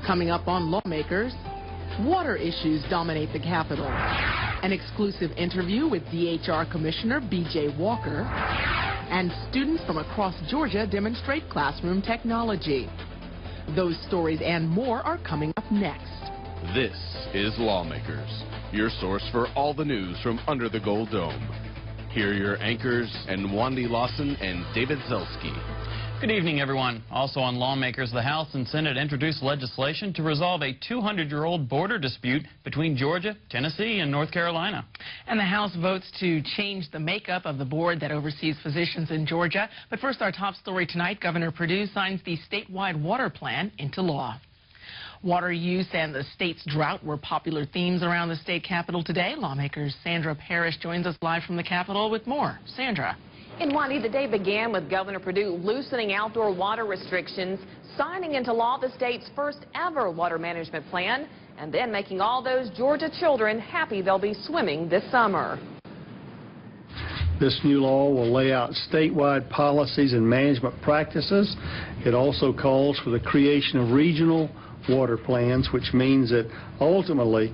Coming up on Lawmakers, water issues dominate the Capitol. An exclusive interview with DHR Commissioner B.J. And students from across Georgia demonstrate classroom technology. Those stories and more are coming up next. This is Lawmakers, your source for all the news from under the Gold Dome. Here are your anchors, Wandy Lawson and David Zelski. Good evening, everyone. Also on Lawmakers, the House and Senate introduced legislation to resolve a 200-year-old border dispute between Georgia, Tennessee, and North Carolina. And the House votes to change the makeup of the board that oversees physicians in Georgia. But first, our top story tonight, Governor Perdue signs the statewide water plan into law. Water use and the state's drought were popular themes around the state capitol today. Lawmakers Sandra Parrish joins us live from the Capitol with more. Sandra. In Wandy, the day began with Governor Perdue loosening outdoor water restrictions, signing into law the state's first ever water management plan, and then making all those Georgia children happy they'll be swimming this summer. This new law will lay out statewide policies and management practices. It also calls for the creation of regional water plans, which means that ultimately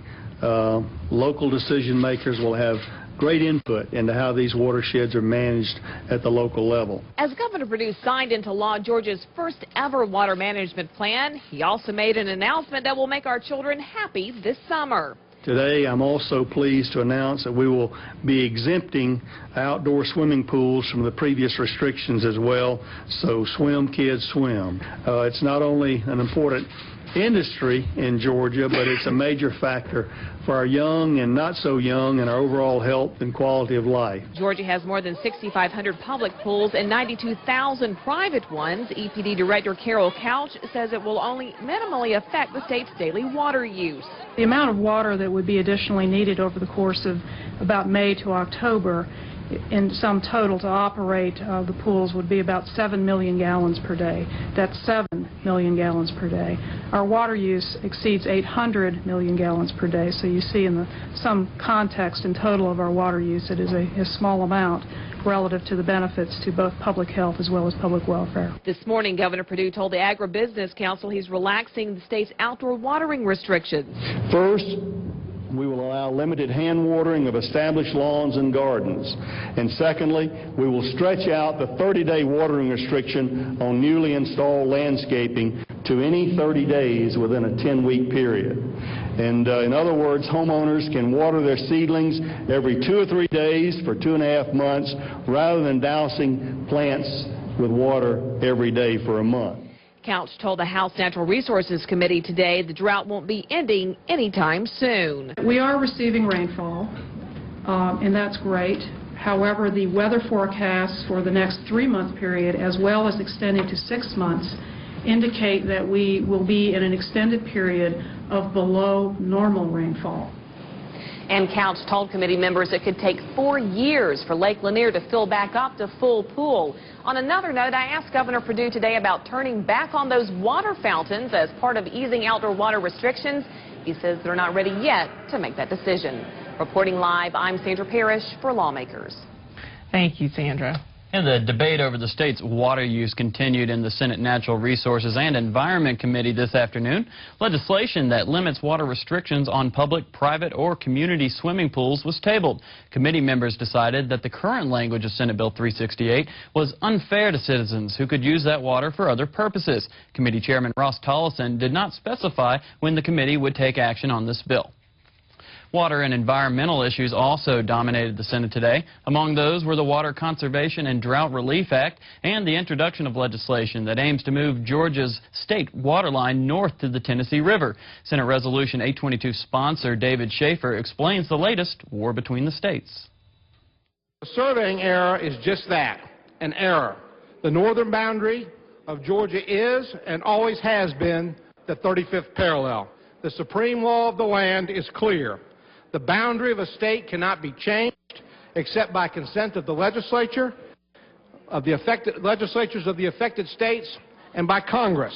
local decision makers will have great input into how these watersheds are managed at the local level. As Governor Perdue signed into law Georgia's first ever water management plan, he also made an announcement that will make our children happy this summer. Today, I'm also pleased to announce that we will be exempting outdoor swimming pools from the previous restrictions as well. So swim, kids, swim. It's not only an important industry in Georgia, but it's a major factor for our young and not so young and our overall health and quality of life. Georgia has more than 6,500 public pools and 92,000 private ones. EPD Director Carol Couch says it will only minimally affect the state's daily water use. The amount of water that would be additionally needed over the course of about May to October in sum total to operate the pools would be about 7 million gallons per day. That's 7 million gallons per day. Our water use exceeds 800 million gallons per day, so you see in some context in total of our water use, it is a small amount relative to the benefits to both public health as well as public welfare. This morning, Governor Perdue told the Agribusiness Council he's relaxing the state's outdoor watering restrictions. First, we will allow limited hand watering of established lawns and gardens. And secondly, we will stretch out the 30-day watering restriction on newly installed landscaping to any 30 days within a 10-week period. And in other words, homeowners can water their seedlings every 2 or 3 days for 2.5 months rather than dousing plants with water every day for a month. Couch told the House Natural Resources Committee today the drought won't be ending anytime soon. We are receiving rainfall, and that's great. However, the weather forecasts for the next 3-month period, as well as extending to 6 months, indicate that we will be in an extended period of below normal rainfall. And Couch told committee members it could take 4 years for Lake Lanier to fill back up to full pool. On another note, I asked Governor Perdue today about turning back on those water fountains as part of easing outdoor water restrictions. He says they're not ready yet to make that decision. Reporting live, I'm Sandra Parrish for Lawmakers. Thank you, Sandra. And the debate over the state's water use continued in the Senate Natural Resources and Environment Committee this afternoon. Legislation that limits water restrictions on public, private, or community swimming pools was tabled. Committee members decided that the current language of Senate Bill 368 was unfair to citizens who could use that water for other purposes. Committee Chairman Ross Tollison did not specify when the committee would take action on this bill. Water and environmental issues also dominated the Senate today. Among those were the Water Conservation and Drought Relief Act and the introduction of legislation that aims to move Georgia's state water line north to the Tennessee River. Senate Resolution 822 sponsor David Shafer explains the latest war between the states. The surveying error is just that, an error. The northern boundary of Georgia is and always has been the 35th parallel. The supreme law of the land is clear. The boundary of a state cannot be changed except by consent of the legislatures of the affected states and by Congress.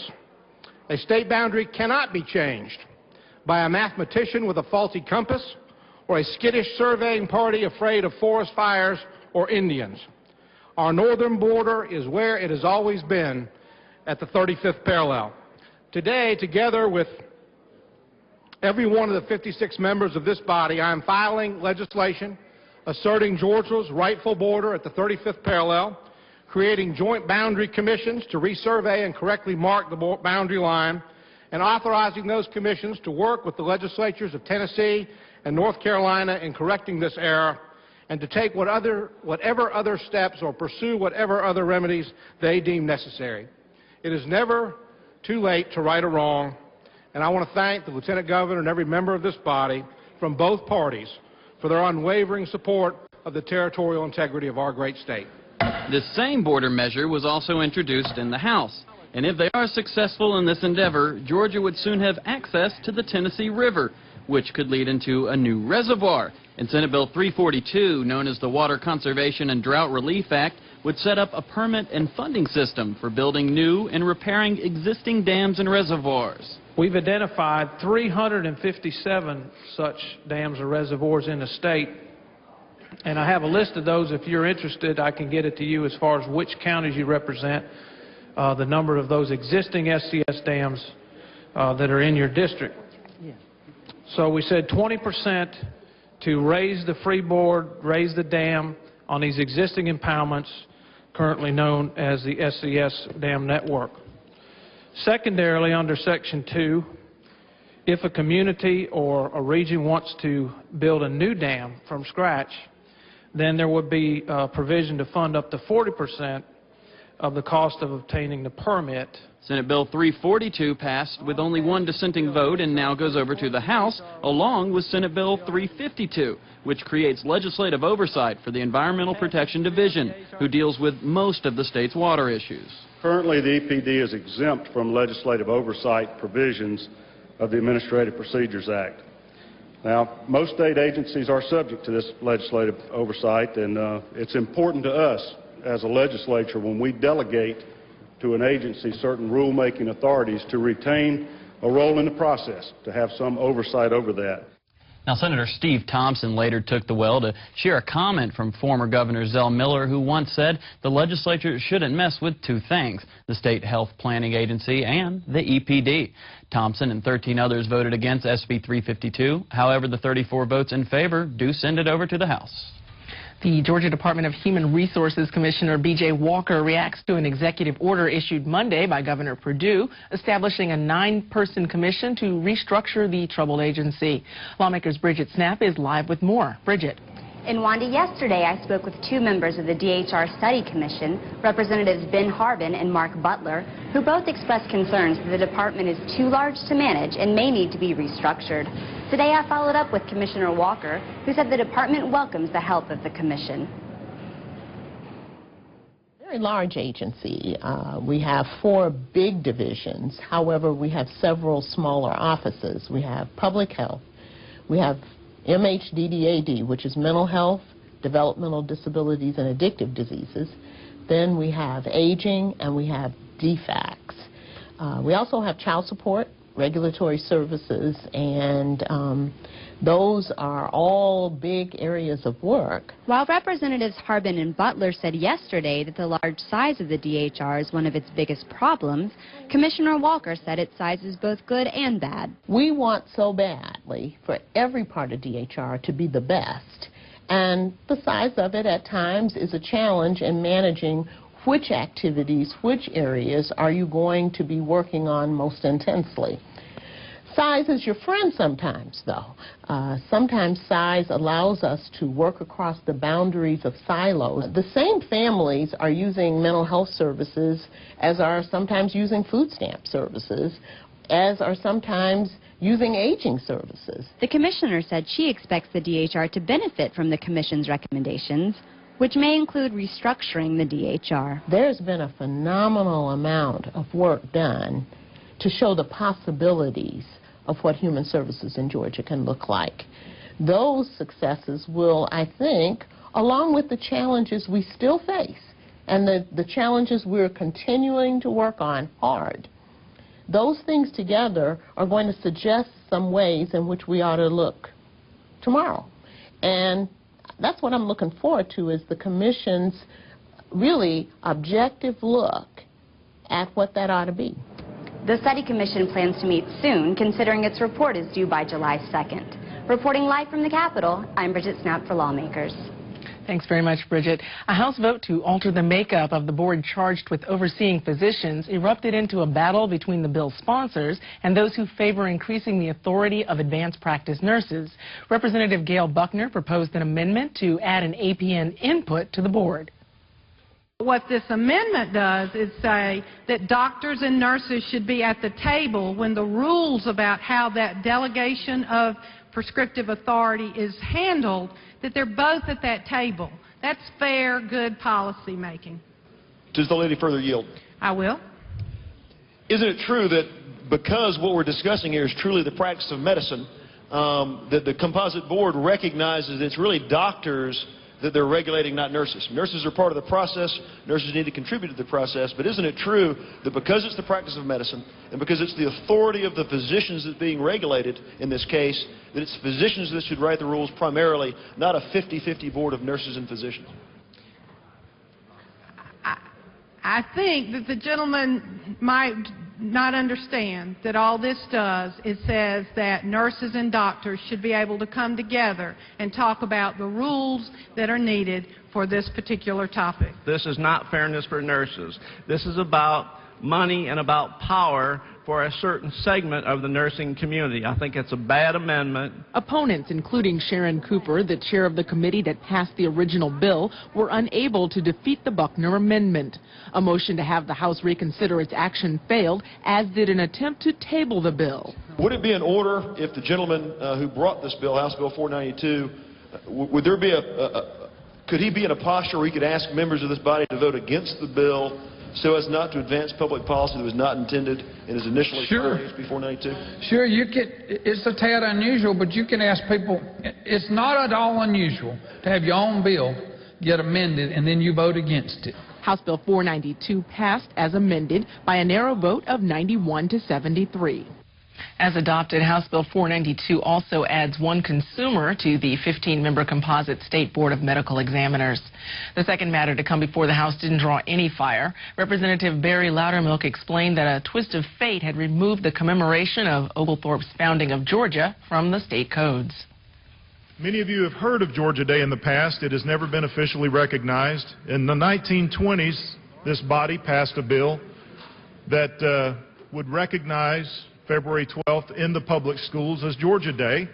A state boundary cannot be changed by a mathematician with a faulty compass or a skittish surveying party afraid of forest fires or Indians. Our northern border is where it has always been, at the 35th parallel. Today, together with every one of the 56 members of this body, I am filing legislation asserting Georgia's rightful border at the 35th parallel, creating joint boundary commissions to resurvey and correctly mark the boundary line, and authorizing those commissions to work with the legislatures of Tennessee and North Carolina in correcting this error, and to take whatever other steps or pursue whatever other remedies they deem necessary. It is never too late to right a wrong, and I want to thank the Lieutenant Governor and every member of this body from both parties for their unwavering support of the territorial integrity of our great state. This same border measure was also introduced in the House. And if they are successful in this endeavor, Georgia would soon have access to the Tennessee River, which could lead into a new reservoir. And Senate Bill 342, known as the Water Conservation and Drought Relief Act, would set up a permit and funding system for building new and repairing existing dams and reservoirs. We've identified 357 such dams or reservoirs in the state, and I have a list of those. If you're interested, I can get it to you as far as which counties you represent, the number of those existing SCS dams that are in your district. So we said 20% to raise the freeboard, raise the dam on these existing impoundments currently known as the SCS dam network. Secondarily, under Section 2, if a community or a region wants to build a new dam from scratch, then there would be a provision to fund up to 40% of the cost of obtaining the permit. Senate Bill 342 passed with only one dissenting vote and now goes over to the House, along with Senate Bill 352, which creates legislative oversight for the Environmental Protection Division, who deals with most of the state's water issues. Currently, the EPD is exempt from legislative oversight provisions of the Administrative Procedures Act. Now, most state agencies are subject to this legislative oversight, and it's important to us as a legislature when we delegate to an agency certain rulemaking authorities to retain a role in the process, to have some oversight over that. Now, Senator Steve Thompson later took the well to share a comment from former Governor Zell Miller, who once said the legislature shouldn't mess with two things, the State Health Planning Agency and the EPD. Thompson and 13 others voted against SB 352. However, the 34 votes in favor do send it over to the House. The Georgia Department of Human Resources Commissioner B.J. Walker reacts to an executive order issued Monday by Governor Perdue establishing a 9-person commission to restructure the troubled agency. Lawmakers Bridget Snapp is live with more. Bridget. In Wanda, yesterday I spoke with 2 members of the DHR Study Commission, Representatives Ben Harbin and Mark Butler, who both expressed concerns that the department is too large to manage and may need to be restructured. Today I followed up with Commissioner Walker, who said the department welcomes the help of the commission. Very large agency. We have 4 big divisions. However, we have several smaller offices. We have public health. We have MHDDAD, which is mental health, developmental disabilities, and addictive diseases. Then we have aging, and we have DFACS. We also have child support, regulatory services, and those are all big areas of work. While Representatives Harbin and Butler said yesterday that the large size of the DHR is one of its biggest problems, Commissioner Walker said its size is both good and bad. We want so badly for every part of DHR to be the best, and the size of it at times is a challenge in managing which activities, which areas are you going to be working on most intensely. Size is your friend sometimes, though. Sometimes size allows us to work across the boundaries of silos. The same families are using mental health services as are sometimes using food stamp services, as are sometimes using aging services. The commissioner said she expects the DHR to benefit from the commission's recommendations, which may include restructuring the DHR. There's been a phenomenal amount of work done to show the possibilities of what human services in Georgia can look like. Those successes will, I think, along with the challenges we still face and the challenges we're continuing to work on hard, those things together are going to suggest some ways in which we ought to look tomorrow. And that's what I'm looking forward to, is the Commission's really objective look at what that ought to be. The study commission plans to meet soon, considering its report is due by July 2nd. Reporting live from the Capitol, I'm Bridget Snapp for Lawmakers. Thanks very much, Bridget. A House vote to alter the makeup of the board charged with overseeing physicians erupted into a battle between the bill's sponsors and those who favor increasing the authority of advanced practice nurses. Representative Gail Buckner proposed an amendment to add an APN input to the board. What this amendment does is say that doctors and nurses should be at the table when the rules about how that delegation of prescriptive authority is handled, that they're both at that table. That's fair, good policy making. Does the lady further yield? I will. Isn't it true that because what we're discussing here is truly the practice of medicine, that the composite board recognizes it's really doctors that they're regulating, not nurses? Nurses are part of the process. Nurses need to contribute to the process. But isn't it true that because it's the practice of medicine and because it's the authority of the physicians that's being regulated in this case, that it's physicians that should write the rules primarily, not a 50-50 board of nurses and physicians? I think that the gentleman might not understand that all this does is says that nurses and doctors should be able to come together and talk about the rules that are needed for this particular topic. This is not fairness for nurses. This is about money and about power for a certain segment of the nursing community. I think it's a bad amendment. Opponents, including Sharon Cooper, the chair of the committee that passed the original bill, were unable to defeat the Buckner amendment. A motion to have the House reconsider its action failed, as did an attempt to table the bill. Would it be in order if the gentleman who brought this bill, House Bill 492, would there be could he be in a posture where he could ask members of this body to vote against the bill so as not to advance public policy that was not intended in his initial experience HB 492? Sure, you could. It's a tad unusual, but you can ask people. It's not at all unusual to have your own bill get amended and then you vote against it. House Bill 492 passed as amended by a narrow vote of 91 to 73. As adopted, House Bill 492 also adds one consumer to the 15-member composite State Board of Medical Examiners. The second matter to come before the House didn't draw any fire. Representative Barry Loudermilk explained that a twist of fate had removed the commemoration of Oglethorpe's founding of Georgia from the state codes. Many of you have heard of Georgia Day in the past. It has never been officially recognized. In the 1920s, this body passed a bill that would recognize February 12th in the public schools as Georgia Day,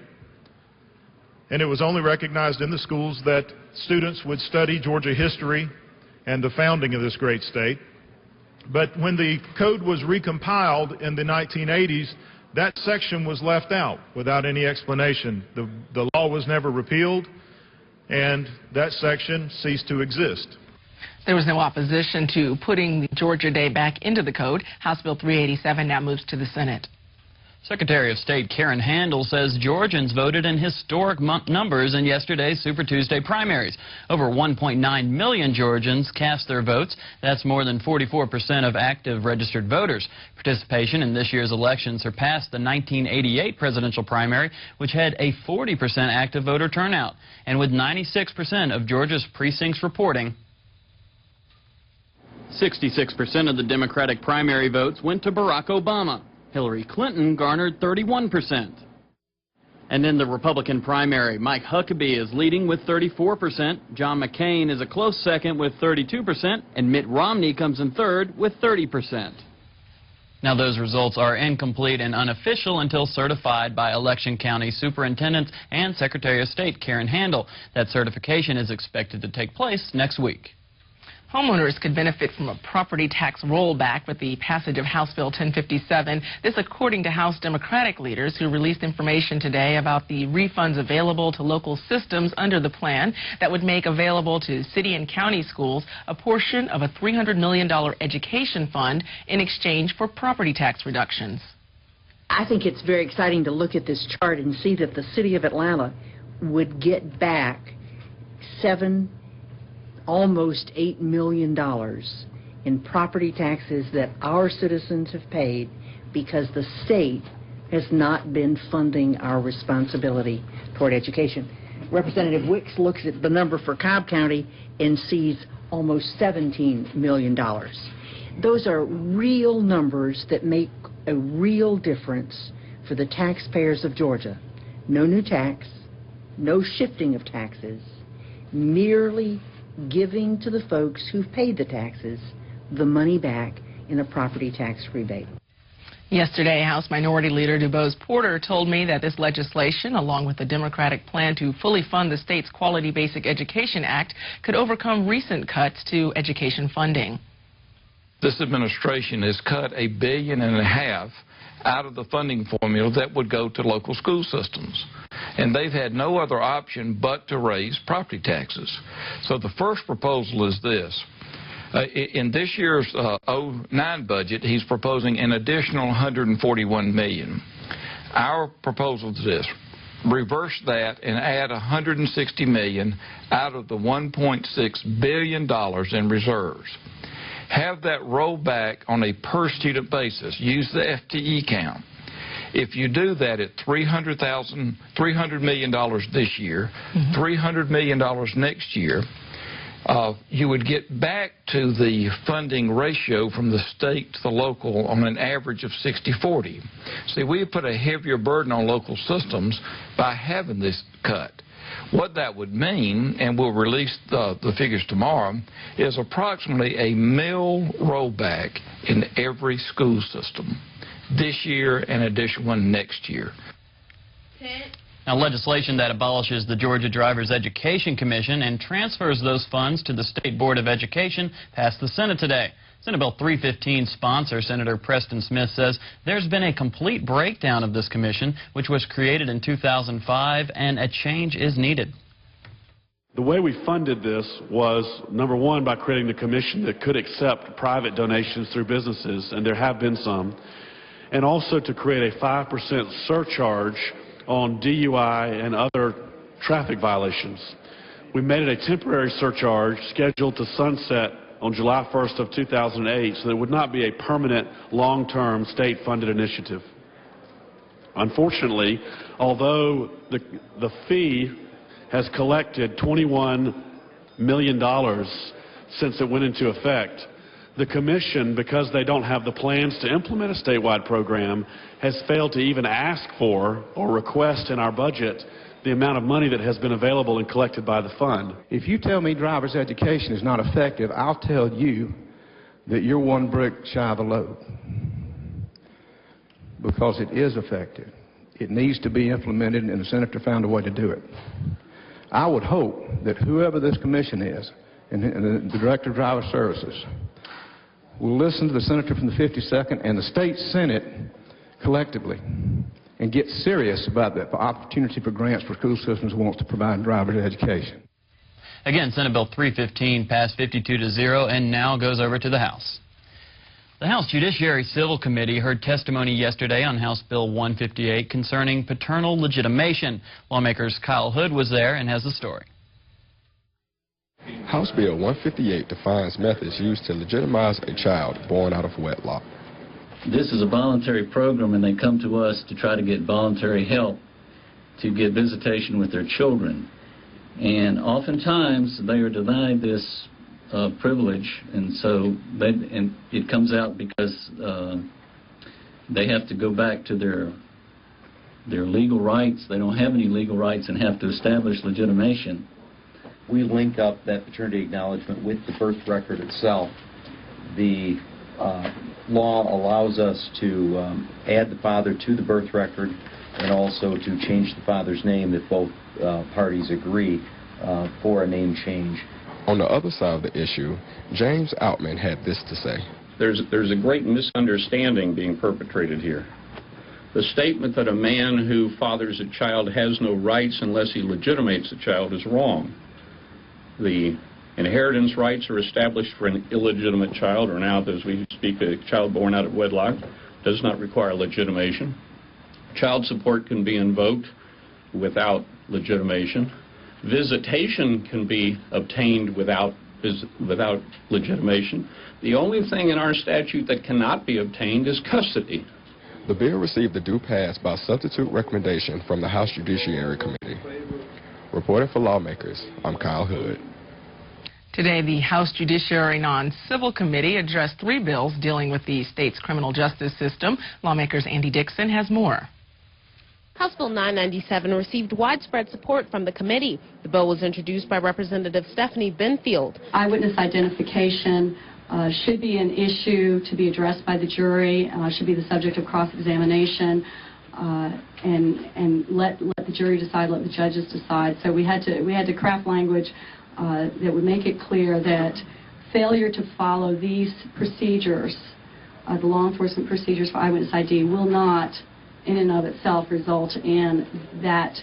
and it was only recognized in the schools that students would study Georgia history and the founding of this great state. But when the code was recompiled in the 1980s, that section was left out without any explanation. The law was never repealed, and that section ceased to exist. There was no opposition to putting the Georgia Day back into the code. House Bill 387 now moves to the Senate. Secretary of State Karen Handel says Georgians voted in historic numbers in yesterday's Super Tuesday primaries. Over 1.9 million Georgians cast their votes. That's more than 44% of active registered voters. Participation in this year's election surpassed the 1988 presidential primary, which had a 40% active voter turnout. And with 96% of Georgia's precincts reporting, 66% of the Democratic primary votes went to Barack Obama. Hillary Clinton garnered 31%. And in the Republican primary, Mike Huckabee is leading with 34%. John McCain is a close second with 32%. And Mitt Romney comes in third with 30%. Now, those results are incomplete and unofficial until certified by Election County Superintendents and Secretary of State Karen Handel. That certification is expected to take place next week. Homeowners could benefit from a property tax rollback with the passage of House Bill 1057. This according to House Democratic leaders who released information today about the refunds available to local systems under the plan that would make available to city and county schools a portion of a $300 million education fund in exchange for property tax reductions. I think it's very exciting to look at this chart and see that the city of Atlanta would get back almost $8 million in property taxes that our citizens have paid because the state has not been funding our responsibility toward education. Representative Wicks looks at the number for Cobb County and sees almost $17 million. Those are real numbers that make a real difference for the taxpayers of Georgia. No new tax, no shifting of taxes, merely giving to the folks who've paid the taxes the money back in a property tax rebate. Yesterday, House Minority Leader DuBose Porter told me that this legislation, along with the Democratic plan to fully fund the state's Quality Basic Education Act, could overcome recent cuts to education funding. This administration has cut $1.5 billion out of the funding formula that would go to local school systems. And they've had no other option but to raise property taxes. So the first proposal is this. In this year's 09 budget, he's proposing an additional $141 million. Our proposal is this. Reverse that and add $160 million out of the $1.6 billion in reserves. Have that roll back on a per-student basis. Use the FTE count. If you do that at $300 million this year, $300 million next year, you would get back to the funding ratio from the state to the local on an average of 60-40. See, we put a heavier burden on local systems by having this cut. What that would mean, and we'll release the figures tomorrow, is approximately a mill rollback in every school system this year and an additional one next year. Now, legislation that abolishes the Georgia Drivers Education Commission and transfers those funds to the State Board of Education passed the Senate today. Senate Bill 315 sponsor, Senator Preston Smith, says there's been a complete breakdown of this commission, which was created in 2005, and a change is needed. The way we funded this was, number one, by creating the commission that could accept private donations through businesses, and there have been some, and also to create a 5% surcharge on DUI and other traffic violations. We made it a temporary surcharge scheduled to sunset on July 1st of 2008, so that it would not be a permanent, long-term state-funded initiative. Unfortunately, although the fee has collected $21 million since it went into effect, the Commission, because they don't have the plans to implement a statewide program, has failed to even ask for or request in our budget the amount of money that has been available and collected by the fund. If you tell me driver's education is not effective, I'll tell you that you're one brick shy of the load. Because it is effective. It needs to be implemented, and the Senator found a way to do it. I would hope that whoever this commission is, and the Director of Driver Services, will listen to the Senator from the 52nd and the State Senate collectively and get serious about the opportunity for grants for school systems who want to provide driver's education. Again, Senate Bill 315 passed 52-0 and now goes over to the House. The House Judiciary Civil Committee heard testimony yesterday on House Bill 158 concerning paternal legitimation. Lawmakers Kyle Hood was there and has the story. House Bill 158 defines methods used to legitimize a child born out of wedlock. This is a voluntary program, and they come to us to try to get voluntary help to get visitation with their children. And oftentimes they are denied this privilege, and so it comes out because they have to go back to their legal rights. They don't have any legal rights and have to establish legitimation. We link up that paternity acknowledgement with the birth record itself. The law allows us to add the father to the birth record and also to change the father's name if both parties agree for a name change. On the other side of the issue, James Outman had this to say. There's a great misunderstanding being perpetrated here. The statement that a man who fathers a child has no rights unless he legitimates the child is wrong. The inheritance rights are established for an illegitimate child, or now, as we speak, a child born out of wedlock does not require legitimation. Child support can be invoked without legitimation. Visitation can be obtained without legitimation. The only thing in our statute that cannot be obtained is custody. The bill received a due pass by substitute recommendation from the House Judiciary Committee. Reporting for Lawmakers, I'm Kyle Hood. Today, the House Judiciary Non-Civil Committee addressed 3 bills dealing with the state's criminal justice system. Lawmakers Andy Dixon has more. House Bill 997 received widespread support from the committee. The bill was introduced by Representative Stephanie Benfield. Eyewitness identification should be an issue to be addressed by the jury, should be the subject of cross-examination, and let the jury decide, let the judges decide. So we had to craft language that would make it clear that failure to follow these procedures, the law enforcement procedures for eyewitness ID, will not in and of itself result in that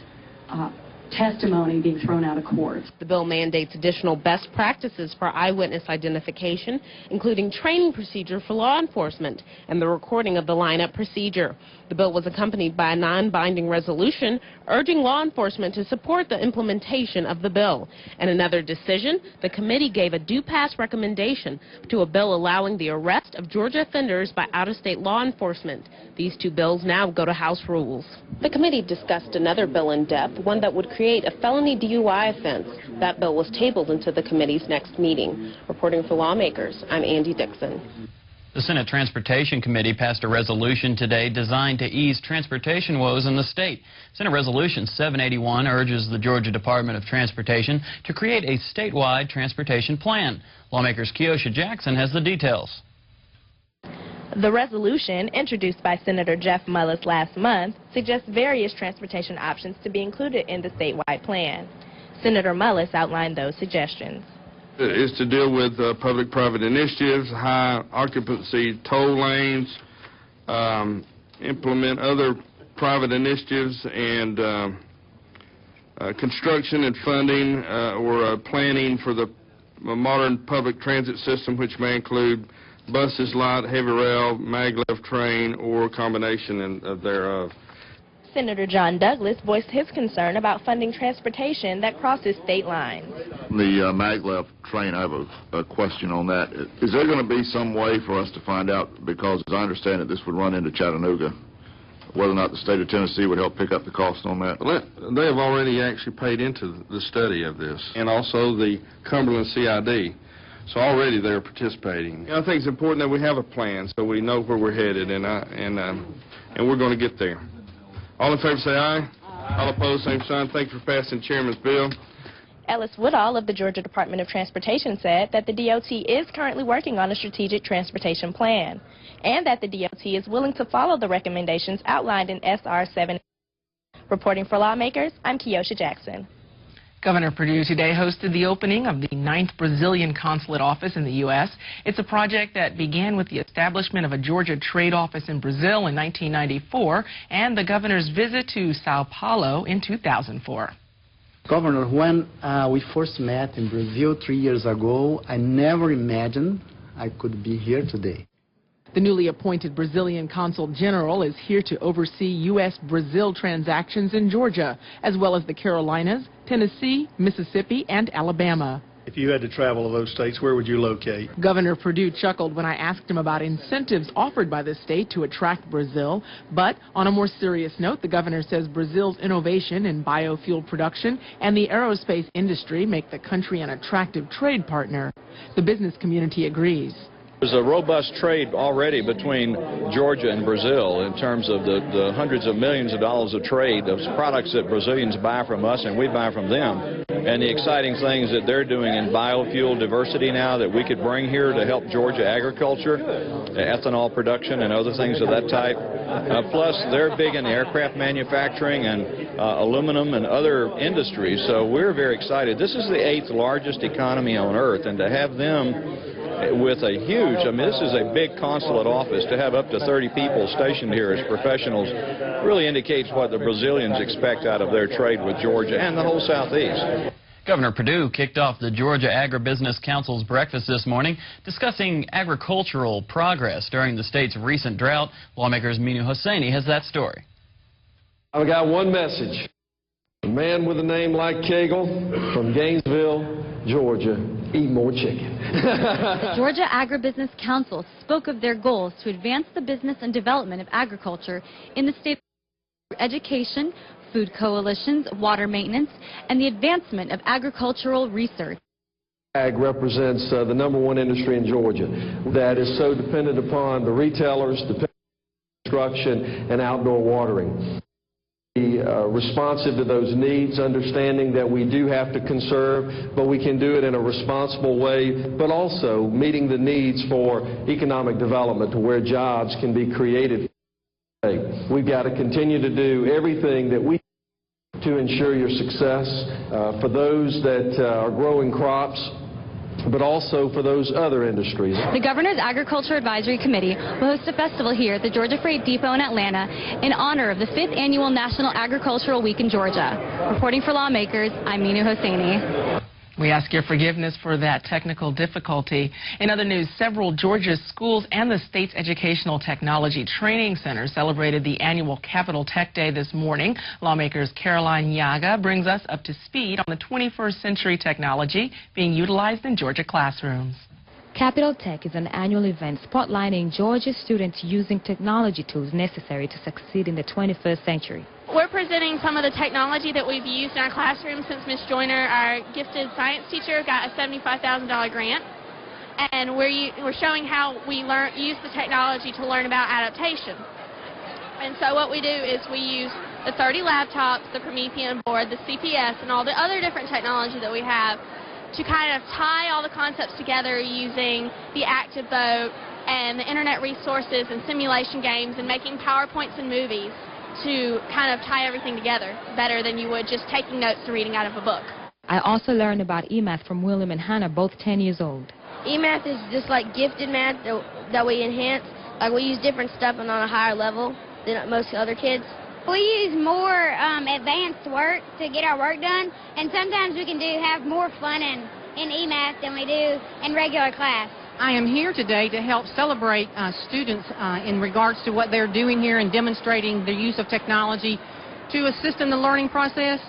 testimony being thrown out of court. The bill mandates additional best practices for eyewitness identification, including training procedure for law enforcement and the recording of the lineup procedure. The bill was accompanied by a non-binding resolution urging law enforcement to support the implementation of the bill. And another decision, the committee gave a due-pass recommendation to a bill allowing the arrest of Georgia offenders by out-of-state law enforcement. These 2 bills now go to House Rules. The committee discussed another bill in depth, one that would create a felony DUI offense. That bill was tabled into the committee's next meeting. Reporting for Lawmakers, I'm Andy Dixon. The Senate Transportation Committee passed a resolution today designed to ease transportation woes in the state. Senate Resolution 781 urges the Georgia Department of Transportation to create a statewide transportation plan. Lawmakers Keosha Jackson has the details. The resolution, introduced by Senator Jeff Mullis last month, suggests various transportation options to be included in the statewide plan. Senator Mullis outlined those suggestions. Is to deal with public-private initiatives, high occupancy toll lanes, implement other private initiatives, and construction and funding or planning for the modern public transit system, which may include buses, light, heavy rail, maglev train, or a combination thereof. Senator John Douglas voiced his concern about funding transportation that crosses state lines. The maglev train, I have a question on that. Is there going to be some way for us to find out, because as I understand it, this would run into Chattanooga, whether or not the state of Tennessee would help pick up the cost on that? Well, they have already actually paid into the study of this, and also the Cumberland CID. So already they're participating. I think it's important that we have a plan so we know where we're headed, and we're going to get there. All in favor say aye. All opposed, same sign. Thank you for passing Chairman's bill. Ellis Woodall of the Georgia Department of Transportation said that the DOT is currently working on a strategic transportation plan and that the DOT is willing to follow the recommendations outlined in SR 7. Reporting for Lawmakers, I'm Keosha Jackson. Governor Perdue today hosted the opening of the 9th Brazilian consulate office in the U.S. It's a project that began with the establishment of a Georgia trade office in Brazil in 1994 and the governor's visit to Sao Paulo in 2004. Governor, when we first met in Brazil 3 years ago, I never imagined I could be here today. The newly appointed Brazilian Consul General is here to oversee U.S.-Brazil transactions in Georgia, as well as the Carolinas, Tennessee, Mississippi, and Alabama. If you had to travel to those states, where would you locate? Governor Perdue chuckled when I asked him about incentives offered by the state to attract Brazil. But on a more serious note, the governor says Brazil's innovation in biofuel production and the aerospace industry make the country an attractive trade partner. The business community agrees. There's a robust trade already between Georgia and Brazil in terms of the hundreds of millions of dollars of trade of products that Brazilians buy from us and we buy from them. And the exciting things that they're doing in biofuel diversity now that we could bring here to help Georgia agriculture, ethanol production and other things of that type. Plus, they're big in the aircraft manufacturing and aluminum and other industries. So we're very excited. This is the 8th largest economy on earth, and to have them with a huge, this is a big consulate office, to have up to 30 people stationed here as professionals really indicates what the Brazilians expect out of their trade with Georgia and the whole Southeast. Governor Perdue kicked off the Georgia Agribusiness Council's breakfast this morning, discussing agricultural progress during the state's recent drought. Lawmakers Minu Hosseini has that story. I've got one message. A man with a name like Cagle from Gainesville, Georgia, eat more chicken. The Georgia Agribusiness Council spoke of their goals to advance the business and development of agriculture in the state through education, food coalitions, water maintenance, and the advancement of agricultural research. Ag represents the #1 industry in Georgia that is so dependent upon the retailers, the construction, and outdoor watering. Be responsive to those needs, understanding that we do have to conserve, but we can do it in a responsible way, but also meeting the needs for economic development to where jobs can be created. We've got to continue to do everything that we can to ensure your success for those that are growing crops, but also for those other industries. The Governor's Agriculture Advisory Committee will host a festival here at the Georgia Freight Depot in Atlanta in honor of the 5th Annual National Agricultural Week in Georgia. Reporting for Lawmakers, I'm Mina Hosseini. We ask your forgiveness for that technical difficulty. In other news, several Georgia schools and the state's Educational Technology Training Center celebrated the annual Capitol Tech Day this morning. Lawmakers Caroline Yaga brings us up to speed on the 21st century technology being utilized in Georgia classrooms. Capitol Tech is an annual event spotlighting Georgia students using technology tools necessary to succeed in the 21st century. We're presenting some of the technology that we've used in our classroom since Ms. Joyner, our gifted science teacher, got a $75,000 grant. And we're showing how we use the technology to learn about adaptation. And so what we do is we use the 30 laptops, the Promethean board, the CPS, and all the other different technology that we have to kind of tie all the concepts together using the active boat and the internet resources and simulation games and making PowerPoints and movies to kind of tie everything together better than you would just taking notes and reading out of a book. I also learned about eMath from William and Hannah, both 10 years old. eMath is just like gifted math that we enhance. Like we use different stuff and on a higher level than most other kids. We use more advanced work to get our work done, and sometimes we can have more fun in eMath than we do in regular class. I am here today to help celebrate students in regards to what they're doing here and demonstrating the use of technology to assist in the learning process.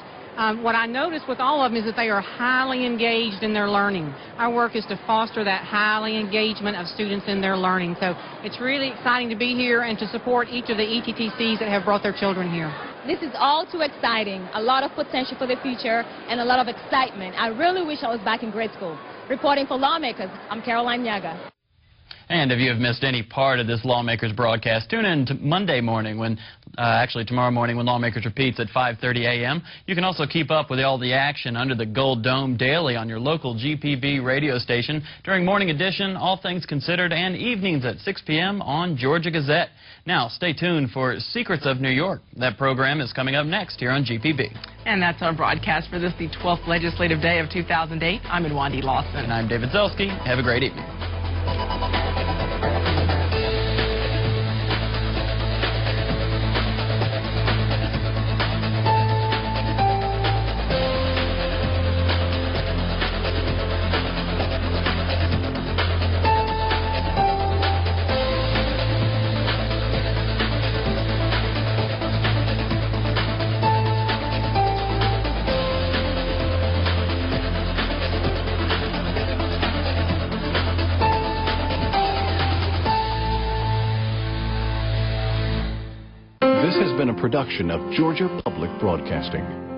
What I noticed with all of them is that they are highly engaged in their learning. Our work is to foster that highly engagement of students in their learning. So it's really exciting to be here and to support each of the ETTCs that have brought their children here. This is all too exciting, a lot of potential for the future and a lot of excitement. I really wish I was back in grade school. Reporting for Lawmakers, I'm Caroline Yaga. And if you have missed any part of this Lawmakers broadcast, tune in to Monday morning when, tomorrow morning when Lawmakers repeats at 5:30 a.m. You can also keep up with all the action under the Gold Dome daily on your local GPB radio station during Morning Edition, All Things Considered, and evenings at 6 p.m. on Georgia Gazette. Now, stay tuned for Secrets of New York. That program is coming up next here on GPB. And that's our broadcast for this, the 12th legislative day of 2008. I'm Edwandi Lawson. And I'm David Zelski. Have a great evening. This has been a production of Georgia Public Broadcasting.